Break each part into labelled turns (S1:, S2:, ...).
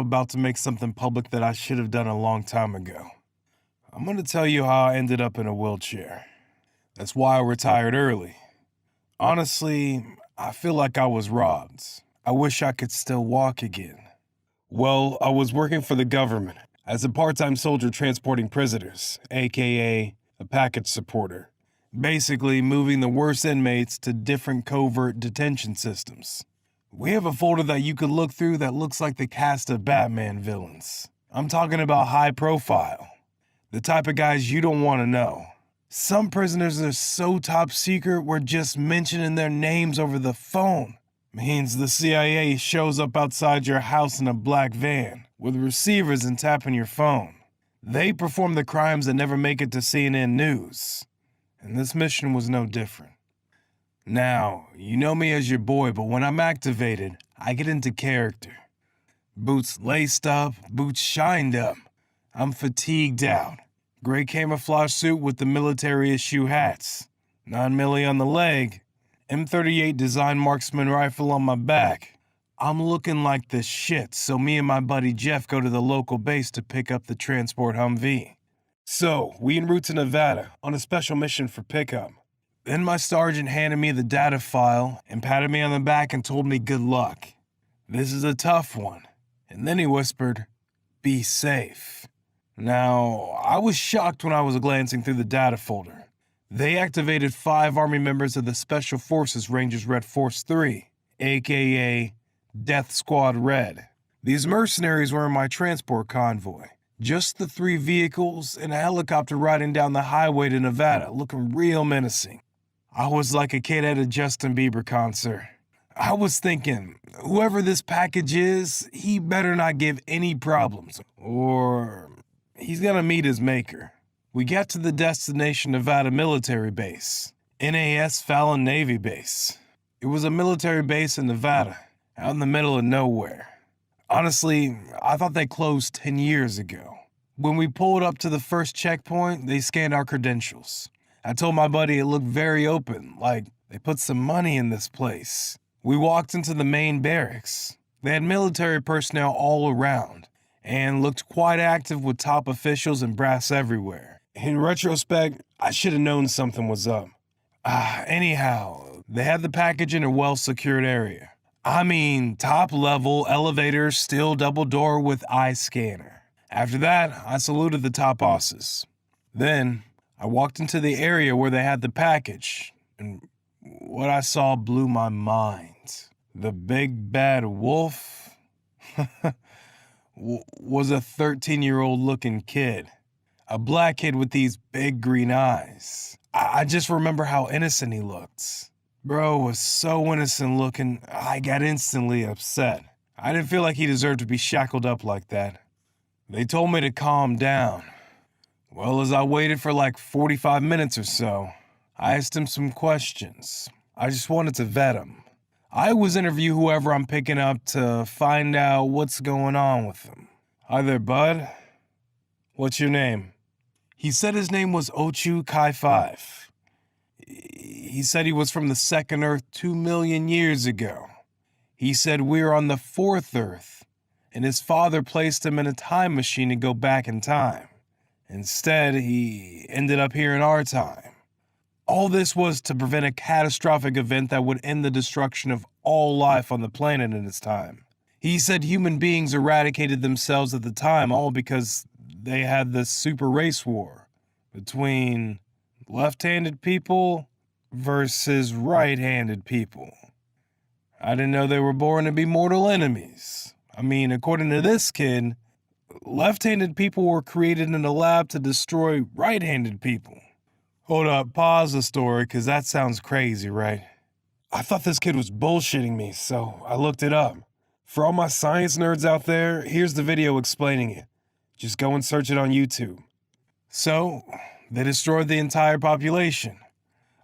S1: about to make something public that I should have done a long time ago. I'm gonna tell you how I ended up in a wheelchair. That's why I retired early. Honestly, I feel like I was robbed. I wish I could still walk again. Well, I was working for the government as a part-time soldier transporting prisoners, aka a package supporter. Basically, moving the worst inmates to different covert detention systems. We have a folder that you could look through that looks like the cast of Batman villains. I'm talking about high profile. The type of guys you don't want to know. Some prisoners are so top secret we're just mentioning their names over the phone. Means the CIA shows up outside your house in a black van with receivers and tapping your phone. They perform the crimes that never make it to CNN News. And this mission was no different. Now, you know me as your boy, but when I'm activated, I get into character. Boots laced up, boots shined up. I'm fatigued out. Gray camouflage suit with the military issue hats. 9mm on the leg. M38 design marksman rifle on my back. I'm looking like the shit, so me and my buddy Jeff go to the local base to pick up the transport Humvee. So, we en route to Nevada on a special mission for pickup. Then my sergeant handed me the data file and patted me on the back and told me good luck. This is a tough one. And then he whispered, "Be safe." Now, I was shocked when I was glancing through the data folder. They activated 5 Army members of the Special Forces Rangers Red Force 3, aka Death Squad Red. These mercenaries were in my transport convoy. Just the 3 vehicles and a helicopter riding down the highway to Nevada, looking real menacing. I was like a kid at a Justin Bieber concert. I was thinking, whoever this package is, he better not give any problems, or he's gonna meet his maker. We got to the destination Nevada military base, NAS Fallon Navy Base. It was a military base in Nevada, out in the middle of nowhere. Honestly, I thought they closed 10 years ago. When we pulled up to the first checkpoint, they scanned our credentials. I told my buddy it looked very open, like they put some money in this place. We walked into the main barracks. They had military personnel all around, and looked quite active with top officials and brass everywhere. In retrospect, I should have known something was up. Anyhow, they had the package in a well-secured area. I mean, top-level elevator, steel double door with eye scanner. After that, I saluted the top bosses. Then, I walked into the area where they had the package, and what I saw blew my mind. The big bad wolf was a 13-year-old looking kid. A black kid with these big green eyes. I just remember how innocent he looked. Bro was so innocent looking, I got instantly upset. I didn't feel like he deserved to be shackled up like that. They told me to calm down. Well, as I waited for like 45 minutes or so, I asked him some questions. I just wanted to vet him. I always interview whoever I'm picking up to find out what's going on with them. Hi there, bud. What's your name? He said his name was Ochu Kai 5. He said he was from the second Earth 2 million years ago. He said we were on the 4th Earth, and his father placed him in a time machine to go back in time. Instead, he ended up here in our time. All this was to prevent a catastrophic event that would end the destruction of all life on the planet in its time. He said human beings eradicated themselves at the time, all because they had this super race war between left-handed people versus right-handed people. I didn't know they were born to be mortal enemies. I mean, according to this kid, left-handed people were created in a lab to destroy right-handed people. Hold up, pause the story, because that sounds crazy, right? I thought this kid was bullshitting me, so I looked it up. For all my science nerds out there, here's the video explaining it. Just go and search it on YouTube. So, they destroyed the entire population.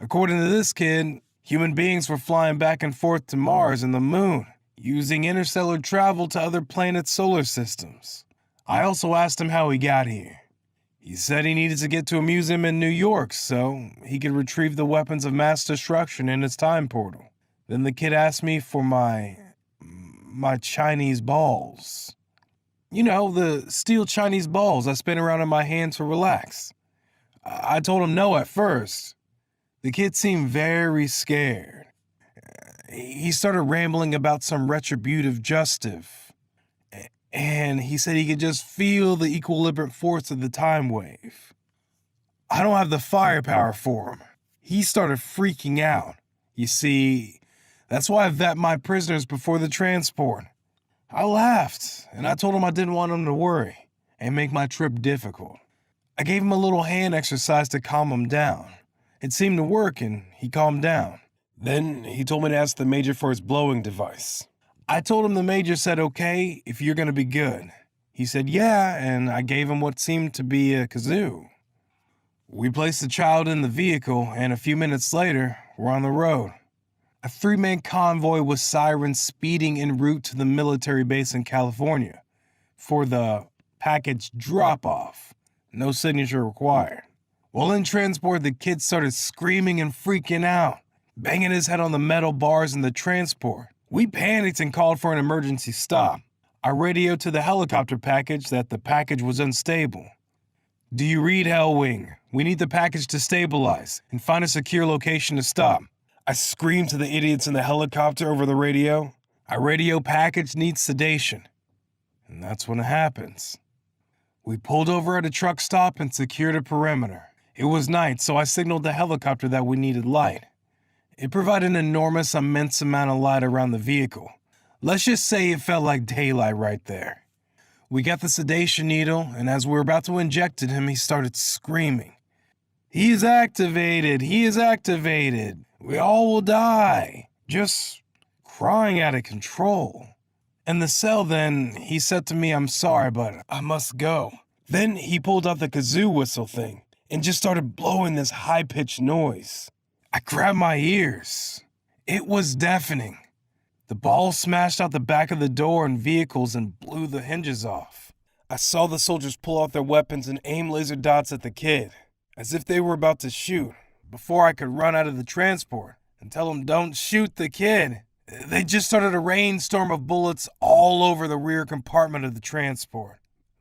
S1: According to this kid, human beings were flying back and forth to Mars and the moon, using interstellar travel to other planets' solar systems. I also asked him how he got here. He said he needed to get to a museum in New York so he could retrieve the weapons of mass destruction in his time portal. Then the kid asked me for my Chinese balls. You know, the steel Chinese balls I spin around in my hand to relax. I told him no at first. The kid seemed very scared. He started rambling about some retributive justice, and he said he could just feel the equilibrium force of the time wave. I don't have the firepower for him. He started freaking out. You see, that's why I vet my prisoners before the transport. I laughed, and I told him I didn't want him to worry and make my trip difficult. I gave him a little hand exercise to calm him down. It seemed to work, and he calmed down. Then he told me to ask the major for his blowing device. I told him the major said okay if you're gonna be good. He said yeah, and I gave him what seemed to be a kazoo. We placed the child in the vehicle, and a few minutes later, we're on the road. A 3-man convoy with sirens speeding en route to the military base in California for the package drop-off. No signature required. While in transport, the kid started screaming and freaking out, banging his head on the metal bars in the transport. We panicked and called for an emergency stop. I radioed to the helicopter package that the package was unstable. Do you read, Hellwing? We need the package to stabilize and find a secure location to stop. I screamed to the idiots in the helicopter over the radio. Our radio package needs sedation. And that's when it happens. We pulled over at a truck stop and secured a perimeter. It was night, so I signaled the helicopter that we needed light. It provided an enormous, immense amount of light around the vehicle. Let's just say it felt like daylight right there. We got the sedation needle, and as we were about to inject him, he started screaming. He's activated! He is activated! We all will die! Just crying out of control. In the cell then, he said to me, I'm sorry, but I must go. Then he pulled out the kazoo whistle thing and just started blowing this high-pitched noise. I grabbed my ears. It was deafening. The ball smashed out the back of the door and vehicles and blew the hinges off. I saw the soldiers pull out their weapons and aim laser dots at the kid, as if they were about to shoot, before I could run out of the transport and tell them don't shoot the kid. They just started a rainstorm of bullets all over the rear compartment of the transport.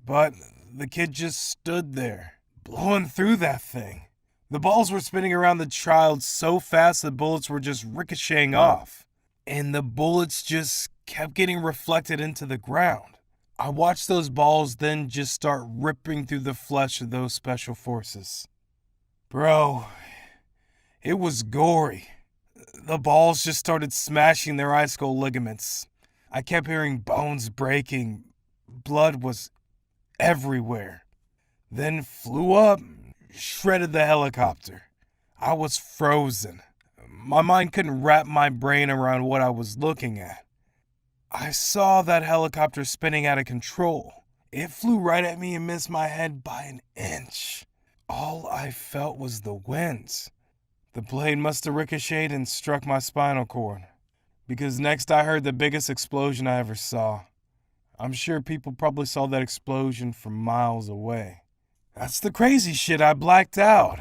S1: But the kid just stood there, blowing through that thing. The balls were spinning around the child so fast the bullets were just ricocheting off. And the bullets just kept getting reflected into the ground. I watched those balls then just start ripping through the flesh of those special forces. Bro, it was gory. The balls just started smashing their icicle skull ligaments. I kept hearing bones breaking. Blood was everywhere. Then flew up, shredded the helicopter. I was frozen. My mind couldn't wrap my brain around what I was looking at. I saw that helicopter spinning out of control. It flew right at me and missed my head by an inch. All I felt was the wind. The blade must have ricocheted and struck my spinal cord, because next I heard the biggest explosion I ever saw. I'm sure people probably saw that explosion from miles away. That's the crazy shit, I blacked out.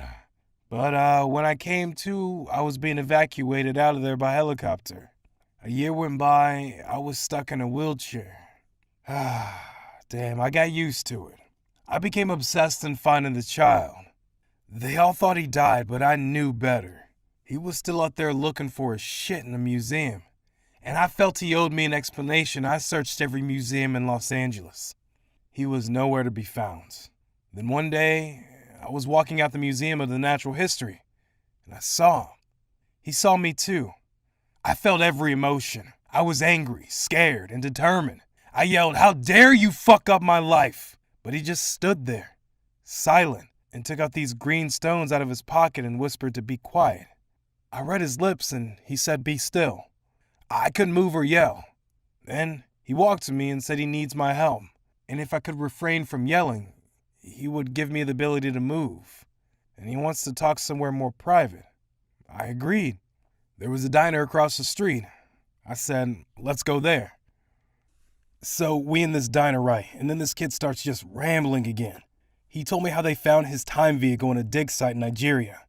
S1: But when I came to, I was being evacuated out of there by helicopter. A year went by, I was stuck in a wheelchair. Damn, I got used to it. I became obsessed in finding the child. They all thought he died, but I knew better. He was still out there looking for his shit in a museum. And I felt he owed me an explanation. I searched every museum in Los Angeles. He was nowhere to be found. Then one day, I was walking out the Museum of the Natural History, and I saw him. He saw me too. I felt every emotion. I was angry, scared, and determined. I yelled, "How dare you fuck up my life?" But he just stood there, silent, and took out these green stones out of his pocket and whispered to be quiet. I read his lips and he said, "Be still." I couldn't move or yell. Then he walked to me and said he needs my help, and if I could refrain from yelling, he would give me the ability to move, and he wants to talk somewhere more private. I agreed. There was a diner across the street. I said, "Let's go there." So we in this diner, right, and then this kid starts just rambling again. He told me how they found his time vehicle in a dig site in Nigeria.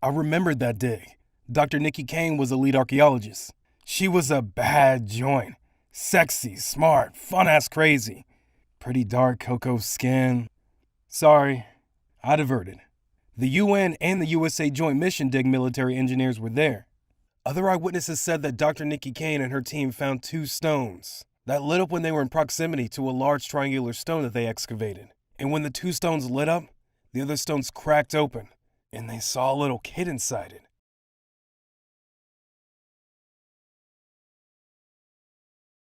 S1: I remembered that dig. Dr. Nikki Kane was a lead archaeologist. She was a bad joint. Sexy, smart, fun-ass crazy. pretty dark cocoa skin. Sorry, I diverted. The UN and the USA Joint Mission Dig military engineers were there. Other eyewitnesses said that Dr. Nikki Kane and her team found 2 stones that lit up when they were in proximity to a large triangular stone that they excavated. And when the 2 stones lit up, the other stones cracked open, and they saw a little kid inside it.